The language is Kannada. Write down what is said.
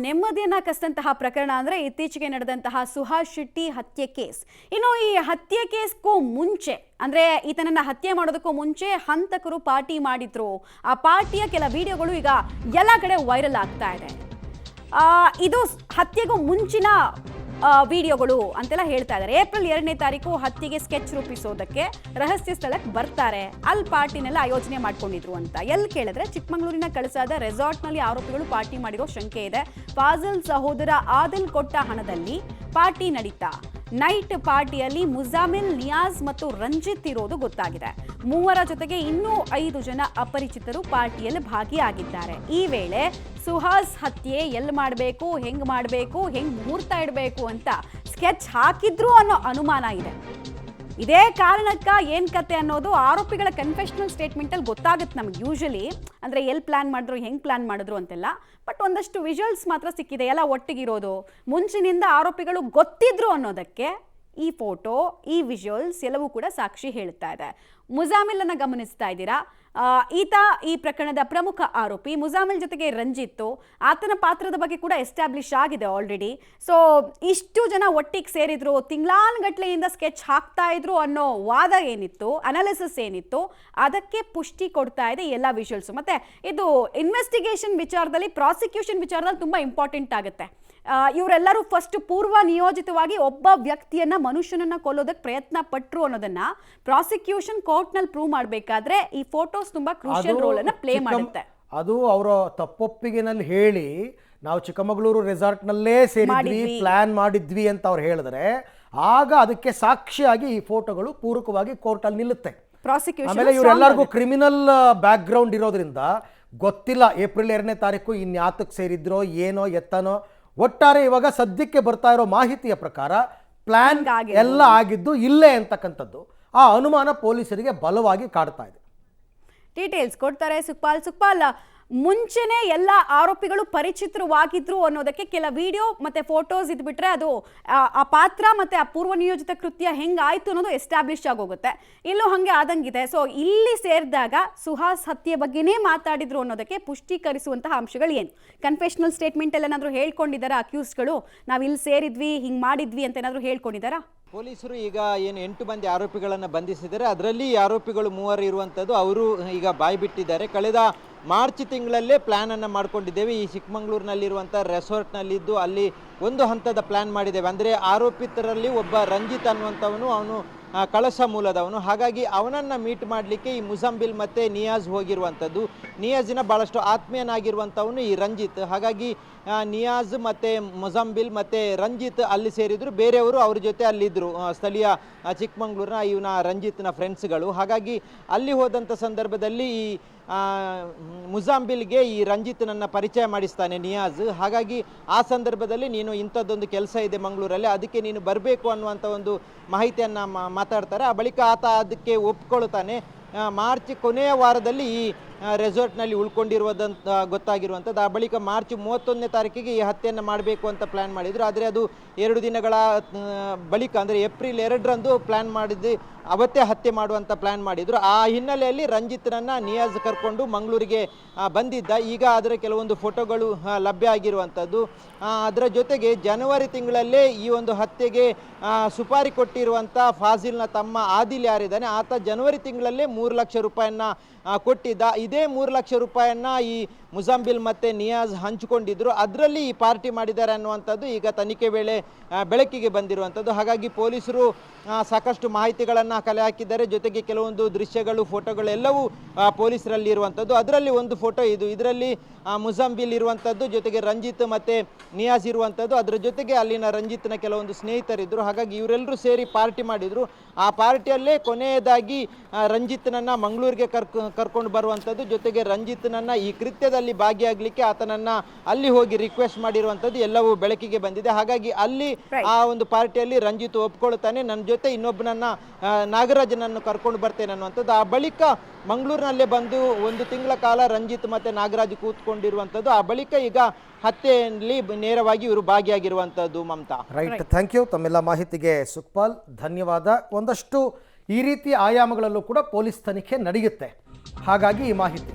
ನೆಮ್ಮದಿಯನ್ನ ಕಸಿದಂತಹ ಪ್ರಕರಣ ಅಂದ್ರೆ ಇತ್ತೀಚೆಗೆ ನಡೆದಂತಹ ಸುಹಾಸ್ ಶೆಟ್ಟಿ ಹತ್ಯೆ ಕೇಸ್. ಇನ್ನು ಈ ಹತ್ಯೆ ಕೇಸ್ಗೂ ಮುಂಚೆ ಅಂದ್ರೆ ಈತನನ್ನ ಹತ್ಯೆ ಮಾಡೋದಕ್ಕೂ ಮುಂಚೆ ಹಂತಕರು ಪಾರ್ಟಿ ಮಾಡಿದ್ರು. ಆ ಪಾರ್ಟಿಯ ಕೆಲ ವಿಡಿಯೋಗಳು ಈಗ ಎಲ್ಲ ಕಡೆ ವೈರಲ್ ಆಗ್ತಾ ಇದೆ. ಇದು ಹತ್ಯೆಗೂ ಮುಂಚಿನ ವಿಡಿಯೋಗಳು ಅಂತೆಲ್ಲ ಹೇಳ್ತಾ ಇದ್ದಾರೆ. ಏಪ್ರಿಲ್ 2ನೇ ತಾರೀಕು ಹತ್ಯೆಗೆ ಸ್ಕೆಚ್ ರೂಪಿಸೋದಕ್ಕೆ ರಹಸ್ಯ ಸ್ಥಳಕ್ಕೆ ಬರ್ತಾರೆ. ಅಲ್ಲಿ ಪಾರ್ಟಿನೆಲ್ಲ ಆಯೋಜನೆ ಮಾಡ್ಕೊಂಡಿದ್ರು ಅಂತ ಎಲ್ಲಿ ಕೇಳಿದ್ರೆ ಚಿಕ್ಕಮಗಳೂರಿನ ಕಳಸಾದ ರೆಸಾರ್ಟ್ನಲ್ಲಿ ಆರೋಪಿಗಳು ಪಾರ್ಟಿ ಮಾಡಿರೋ ಶಂಕೆ ಇದೆ. ಫಾಜಲ್ ಸಹೋದರ ಆದಿಲ್ ಕೊಟ್ಟ ಹಣದಲ್ಲಿ ಪಾರ್ಟಿ ನಡೀತಾ. ನೈಟ್ ಪಾರ್ಟಿಯಲ್ಲಿ ಮುಜಾಮಿಲ್, ನಿಯಾಜ್ ಮತ್ತು ರಂಜಿತ್ ಇರೋದು ಗೊತ್ತಾಗಿದೆ. ಮೂವರ ಜೊತೆಗೆ ಇನ್ನೂ 5 ಜನ ಅಪರಿಚಿತರು ಪಾರ್ಟಿಯಲ್ಲಿ ಭಾಗಿಯಾಗಿದ್ದಾರೆ. ಈ ವೇಳೆ ಸುಹಾಸ್ ಹತ್ಯೆ ಎಲ್ಲಿ ಮಾಡಬೇಕು, ಹೆಂಗ್ ಮಾಡಬೇಕು, ಹೆಂಗ್ ಮುಹೂರ್ತ ಇಡಬೇಕು ಅಂತ ಸ್ಕೆಚ್ ಹಾಕಿದ್ರು ಅನ್ನೋ ಅನುಮಾನ ಇದೆ. ಇದೇ ಕಾರಣಕ್ಕ ಏನ್ ಕತೆ ಅನ್ನೋದು ಆರೋಪಿಗಳ ಕನ್ಫೆಷನಲ್ ಸ್ಟೇಟ್ಮೆಂಟ್ ಅಲ್ಲಿ ಗೊತ್ತಾಗುತ್ತೆ ನಮ್ಗೆ. ಯೂಶಲಿ ಅಂದ್ರೆ ಎಲ್ಲಿ ಪ್ಲಾನ್ ಮಾಡಿದ್ರು, ಹೆಂಗ್ ಪ್ಲಾನ್ ಮಾಡಿದ್ರು ಅಂತೆಲ್ಲ. ಬಟ್ ಒಂದಷ್ಟು ವಿಜುವಲ್ಸ್ ಮಾತ್ರ ಸಿಕ್ಕಿದೆ, ಎಲ್ಲ ಒಟ್ಟಿಗಿರೋದು. ಮುಂಚಿನಿಂದ ಆರೋಪಿಗಳು ಗೊತ್ತಿದ್ರು ಅನ್ನೋದಕ್ಕೆ ಈ ಫೋಟೋ, ಈ ವಿಜುವಲ್ಸ್ ಎಲ್ಲವೂ ಕೂಡ ಸಾಕ್ಷಿ ಹೇಳ್ತಾ ಇದೆ. ಮುಜಾಮಿಲ್ ಅನ್ನ ಗಮನಿಸ್ತಾ ಇದ್ದೀರಾ. ಈತ ಈ ಪ್ರಕರಣದ ಪ್ರಮುಖ ಆರೋಪಿ. ಮುಜಾಮಿಲ್ ಜೊತೆಗೆ ರಂಜಿತ್ತು. ಆತನ ಪಾತ್ರದ ಬಗ್ಗೆ ಕೂಡ ಎಸ್ಟಾಬ್ಲಿಷ್ ಆಗಿದೆ ಆಲ್ರೆಡಿ. ಸೊ ಇಷ್ಟು ಜನ ಒಟ್ಟಿಗೆ ಸೇರಿದ್ರು, ತಿಂಗಳಾನ್ಗಟ್ಲೆಯಿಂದ ಸ್ಕೆಚ್ ಹಾಕ್ತಾ ಇದ್ರು ಅನ್ನೋ ವಾದ ಏನಿತ್ತು, ಅನಾಲಿಸಿಸ್ ಏನಿತ್ತು, ಅದಕ್ಕೆ ಪುಷ್ಟಿ ಕೊಡ್ತಾ ಇದೆ ಎಲ್ಲ ವಿಜುವಲ್ಸ್. ಮತ್ತೆ ಇದು ಇನ್ವೆಸ್ಟಿಗೇಷನ್ ವಿಚಾರದಲ್ಲಿ, ಪ್ರಾಸಿಕ್ಯೂಷನ್ ವಿಚಾರದಲ್ಲಿ ತುಂಬಾ ಇಂಪಾರ್ಟೆಂಟ್ ಆಗುತ್ತೆ. ಇವರೆಲ್ಲರೂ ಫಸ್ಟ್ ಪೂರ್ವ ನಿಯೋಜಿತವಾಗಿ ಒಬ್ಬ ವ್ಯಕ್ತಿಯನ್ನ, ಮನುಷ್ಯನನ್ನ ಕೊಲ್ಲೋದಕ್ಕೆ ಪ್ರಯತ್ನ ಪಟ್ರು ಅನ್ನೋದನ್ನ ಪ್ರಾಸಿಕ್ಯೂಷನ್ ಕೋರ್ಟ್ ನಲ್ಲಿ ಪ್ರೂವ್ ಮಾಡಬೇಕಾದ್ರೆ ಈ ಫೋಟೋಸ್ ತುಂಬಾ ಕ್ರೂಷಿಯಲ್ ರೋಲ್ ಅನ್ನ ಪ್ಲೇ ಮಾಡುತ್ತೆ. ಅದು ಅವರ ತಪ್ಪೊಪ್ಪಿಗೆನಲ್ಲಿ ಹೇಳಿ ನಾವು ಚಿಕ್ಕಮಗಳೂರು ರೆಸಾರ್ಟ್ ನಲ್ಲೇ ಸೇರಿದ್ವಿ, ಪ್ಲಾನ್ ಮಾಡಿದ್ವಿ ಅಂತ ಅವ್ರು ಹೇಳಿದ್ರೆ ಆಗ ಅದಕ್ಕೆ ಸಾಕ್ಷಿಯಾಗಿ ಈ ಫೋಟೋಗಳು ಪೂರಕವಾಗಿ ಕೋರ್ಟ್ ಅಲ್ಲಿ ನಿಲ್ಲುತ್ತೆ. ಆಮೇಲೆ ಇವರೆಲ್ಲರಿಗೂ ಕ್ರಿಮಿನಲ್ ಬ್ಯಾಕ್ ಗ್ರೌಂಡ್ ಇರೋದ್ರಿಂದ ಗೊತ್ತಿಲ್ಲ ಏಪ್ರಿಲ್ 2ನೇ ತಾರೀಕು ಇನ್ಯಾತಕ್ಕೆ ಸೇರಿದ್ರೋ ಏನೋ ಎತ್ತನೋ. ಒಟ್ಟಾರೆ ಇವಾಗ ಸದ್ಯಕ್ಕೆ ಬರ್ತಾ ಇರೋ ಮಾಹಿತಿಯ ಪ್ರಕಾರ ಪ್ಲಾನ್ ಎಲ್ಲ ಆಗಿದ್ದು ಇಲ್ಲೇ ಅಂತಕ್ಕಂಥದ್ದು ಆ ಅನುಮಾನ ಪೊಲೀಸರಿಗೆ ಬಲವಾಗಿ ಕಾಡ್ತಾ ಇದೆ. ಡೀಟೇಲ್ಸ್ ಕೊಡ್ತಾರೆ ಸುಕ್ಪಾಲ್. ಮುಂಚೆನೆ ಎಲ್ಲ ಆರೋಪಿಗಳು ಪರಿಚಿತವಾಗಿದ್ರು ಅನ್ನೋದಕ್ಕೆ ಕೆಲ ವಿಡಿಯೋ ಮತ್ತೆ ಫೋಟೋಸ್ ಇದ್ಬಿಟ್ರೆ ಅದು ಆ ಪಾತ್ರ ಮತ್ತೆ ಆ ಪೂರ್ವ ನಿಯೋಜಿತ ಕೃತ್ಯ ಹೆಂಗಾಯ್ತು ಅನ್ನೋದು ಎಸ್ಟಾಬ್ಲಿಷ್ ಆಗೋಗುತ್ತೆ. ಇಲ್ಲೂ ಹಂಗೆ ಆದಂಗಿದೆ. ಸೊ ಇಲ್ಲಿ ಸೇರಿದಾಗ ಸುಹಾಸ್ ಹತ್ಯೆ ಬಗ್ಗೆನೇ ಮಾತಾಡಿದ್ರು ಅನ್ನೋದಕ್ಕೆ ಪುಷ್ಟೀಕರಿಸುವಂತಹ ಅಂಶಗಳು ಏನು? ಕನ್ಫೆಷನಲ್ ಸ್ಟೇಟ್ಮೆಂಟ್ ಎಲ್ಲ ಏನಾದ್ರು ಹೇಳ್ಕೊಂಡಿದ್ದಾರಾ ಅಕ್ಯೂಸ್ಗಳು? ನಾವು ಇಲ್ಲಿ ಸೇರಿದ್ವಿ, ಹಿಂಗ್ ಮಾಡಿದ್ವಿ ಅಂತ ಏನಾದ್ರು ಹೇಳ್ಕೊಂಡಿದ್ದಾರಾ? ಪೊಲೀಸರು ಈಗ ಏನು 8 ಮಂದಿ ಆರೋಪಿಗಳನ್ನು ಬಂಧಿಸಿದ್ದಾರೆ. ಅದರಲ್ಲಿ ಆರೋಪಿಗಳು 3 ಇರುವಂಥದ್ದು ಅವರು ಈಗ ಬಾಯ್ಬಿಟ್ಟಿದ್ದಾರೆ. ಕಳೆದ ಮಾರ್ಚ್ ತಿಂಗಳಲ್ಲೇ ಪ್ಲ್ಯಾನನ್ನು ಮಾಡ್ಕೊಂಡಿದ್ದೇವೆ. ಈ ಚಿಕ್ಕಮಗಳೂರಿನಲ್ಲಿರುವಂಥ ರೆಸಾರ್ಟ್ನಲ್ಲಿದ್ದು ಅಲ್ಲಿ ಒಂದು ಹಂತದ ಪ್ಲ್ಯಾನ್ ಮಾಡಿದ್ದೇವೆ. ಅಂದರೆ ಆರೋಪಿತರಲ್ಲಿ ಒಬ್ಬ ರಂಜಿತ್ ಅನ್ನುವಂಥವನು, ಅವನು ಕಳಸ ಮೂಲದವನು. ಹಾಗಾಗಿ ಅವನನ್ನು ಮೀಟ್ ಮಾಡಲಿಕ್ಕೆ ಈ ಮುಜಾಮಿಲ್ ಮತ್ತು ನಿಯಾಜ್ ಹೋಗಿರುವಂಥದ್ದು. ನಿಯಾಜಿನ ಭಾಳಷ್ಟು ಆತ್ಮೀಯನಾಗಿರುವಂಥವನು ಈ ರಂಜಿತ್. ಹಾಗಾಗಿ ನಿಯಾಜ್ ಮತ್ತು ಮುಜಾಮಿಲ್ ಮತ್ತು ರಂಜಿತ್ ಅಲ್ಲಿ ಸೇರಿದ್ರು. ಬೇರೆಯವರು ಅವ್ರ ಜೊತೆ ಅಲ್ಲಿದ್ದರು, ಸ್ಥಳೀಯ ಚಿಕ್ಕಮಗಳೂರಿನ ಇವನ ರಂಜಿತ್ನ ಫ್ರೆಂಡ್ಸ್ಗಳು. ಹಾಗಾಗಿ ಅಲ್ಲಿ ಹೋದಂಥ ಸಂದರ್ಭದಲ್ಲಿ ಈ ಮುಜಾಮಿಲ್ಗೆ ಈ ರಂಜಿತ್ನನ್ನು ಪರಿಚಯ ಮಾಡಿಸ್ತಾನೆ ನಿಯಾಜ್. ಹಾಗಾಗಿ ಆ ಸಂದರ್ಭದಲ್ಲಿ ನೀನು ಇಂಥದ್ದೊಂದು ಕೆಲಸ ಇದೆ ಮಂಗಳೂರಲ್ಲಿ, ಅದಕ್ಕೆ ನೀನು ಬರಬೇಕು ಅನ್ನುವಂಥ ಒಂದು ಮಾಹಿತಿಯನ್ನು ಮಾತಾಡ್ತಾರೆ. ಆ ಬಳಿಕ ಆತ ಅದಕ್ಕೆ ಒಪ್ಕೊಳ್ತಾನೆ. ಮಾರ್ಚ್ ಕೊನೆಯ ವಾರದಲ್ಲಿ ಈ ರೆಸಾರ್ಟ್ನಲ್ಲಿ ಉಳ್ಕೊಂಡಿರುವುದಂತ ಗೊತ್ತಾಗಿರುವಂಥದ್ದು. ಆ ಬಳಿಕ ಮಾರ್ಚ್ 31ನೇ ತಾರೀಕಿಗೆ ಈ ಹತ್ಯೆಯನ್ನು ಮಾಡಬೇಕು ಅಂತ ಪ್ಲ್ಯಾನ್ ಮಾಡಿದರು. ಆದರೆ ಅದು 2 ದಿನಗಳ ಬಳಿಕ ಅಂದರೆ ಏಪ್ರಿಲ್ 2ರಂದು ಪ್ಲ್ಯಾನ್ ಮಾಡಿದ್ದು, ಅವತ್ತೇ ಹತ್ಯೆ ಮಾಡುವಂಥ ಪ್ಲ್ಯಾನ್ ಮಾಡಿದರು. ಆ ಹಿನ್ನೆಲೆಯಲ್ಲಿ ರಂಜಿತ್ನನ್ನು ನಿಯಾಜ್ ಕರ್ಕೊಂಡು ಮಂಗಳೂರಿಗೆ ಬಂದಿದ್ದ. ಈಗ ಅದರ ಕೆಲವೊಂದು ಫೋಟೋಗಳು ಲಭ್ಯ ಆಗಿರುವಂಥದ್ದು. ಅದರ ಜೊತೆಗೆ ಜನವರಿ ತಿಂಗಳಲ್ಲೇ ಈ ಒಂದು ಹತ್ಯೆಗೆ ಸುಪಾರಿ ಕೊಟ್ಟಿರುವಂಥ ಫಾಜಿಲ್ನ ತಮ್ಮ ಆದಿಲ್ ಯಾರಿದ್ದಾನೆ, ಆತ ಜನವರಿ ತಿಂಗಳಲ್ಲೇ 3 ಲಕ್ಷ ರೂಪಾಯಿಯನ್ನು ಕೊಟ್ಟಿದ್ದ. ಇದೇ 3 ಲಕ್ಷ ರೂಪಾಯಿಯನ್ನು ಈ ಮುಜಾಮಿಲ್ ಮತ್ತು ನಿಯಾಜ್ ಹಂಚಿಕೊಂಡಿದ್ರು. ಅದರಲ್ಲಿ ಈ ಪಾರ್ಟಿ ಮಾಡಿದ್ದಾರೆ ಅನ್ನುವಂಥದ್ದು ಈಗ ತನಿಖೆ ವೇಳೆ ಬೆಳಕಿಗೆ ಬಂದಿರುವಂಥದ್ದು. ಹಾಗಾಗಿ ಪೊಲೀಸರು ಸಾಕಷ್ಟು ಮಾಹಿತಿಗಳನ್ನು ಕಲೆ ಹಾಕಿದ್ದಾರೆ. ಜೊತೆಗೆ ಕೆಲವೊಂದು ದೃಶ್ಯಗಳು, ಫೋಟೋಗಳು ಎಲ್ಲವೂ ಪೊಲೀಸರಲ್ಲಿ ಇರುವಂಥದ್ದು. ಅದರಲ್ಲಿ ಒಂದು ಫೋಟೋ ಇದು. ಇದರಲ್ಲಿ ಮುಜಾಮಿಲ್ ಇರುವಂಥದ್ದು, ಜೊತೆಗೆ ರಂಜಿತ್ ಮತ್ತು ನಿಯಾಜ್ ಇರುವಂಥದ್ದು. ಅದರ ಜೊತೆಗೆ ಅಲ್ಲಿನ ರಂಜಿತ್ನ ಕೆಲವೊಂದು ಸ್ನೇಹಿತರಿದ್ದರು. ಹಾಗಾಗಿ ಇವರೆಲ್ಲರೂ ಸೇರಿ ಪಾರ್ಟಿ ಮಾಡಿದರು. ಆ ಪಾರ್ಟಿಯಲ್ಲೇ ಕೊನೆಯದಾಗಿ ರಂಜಿತ್ನನ್ನು ಮಂಗಳೂರಿಗೆ ಕರ್ಕೊಂಡು ಬರುವಂಥದ್ದು, ಜೊತೆಗೆ ರಂಜಿತ್ನನ್ನು ಈ ಕೃತ್ಯದಲ್ಲಿ ಭಾಗಿಯಾಗಲಿಕ್ಕೆ ಆತನನ್ನು ಅಲ್ಲಿ ಹೋಗಿ ರಿಕ್ವೆಸ್ಟ್ ಮಾಡಿರುವಂಥದ್ದು ಎಲ್ಲವೂ ಬೆಳಕಿಗೆ ಬಂದಿದೆ. ಹಾಗಾಗಿ ಅಲ್ಲಿ ಆ ಒಂದು ಪಾರ್ಟಿಯಲ್ಲಿ ರಂಜಿತ್ ಒಪ್ಕೊಳ್ತಾನೆ, ನನ್ನ ಜೊತೆ ಇನ್ನೊಬ್ಬನನ್ನು ನಾಗರಾಜನನ್ನು ಕರ್ಕೊಂಡು ಬರ್ತೇನೆ ಅನ್ನುವಂಥದ್ದು. ಆ ಬಳಿಕ ಮಂಗಳೂರಿನಲ್ಲೇ ಬಂದು 1 ತಿಂಗಳ ಕಾಲ ರಂಜಿತ್ ಮತ್ತು ನಾಗರಾಜ್ ಕೂತ್ಕೊಂಡಿರುವಂಥದ್ದು. ಆ ಬಳಿಕ ಈಗ ಹತ್ಯೆಯಲ್ಲಿ ನೇರವಾಗಿ ಇವರು ಭಾಗಿಯಾಗಿರುವಂಥದ್ದು. ಮಮತಾ, ರೈಟ್, ಥ್ಯಾಂಕ್ ಯು ತಮ್ಮೆಲ್ಲ ಮಾಹಿತಿಗೆ ಸುಕ್ಪಾಲ್, ಧನ್ಯವಾದ. ಒಂದಷ್ಟು ಈ ರೀತಿ ಆಯಾಮಗಳಲ್ಲೂ ಕೂಡ ಪೊಲೀಸ್ ತನಿಖೆ ನಡೆಯುತ್ತೆ. ಹಾಗಾಗಿ ಈ ಮಾಹಿತಿ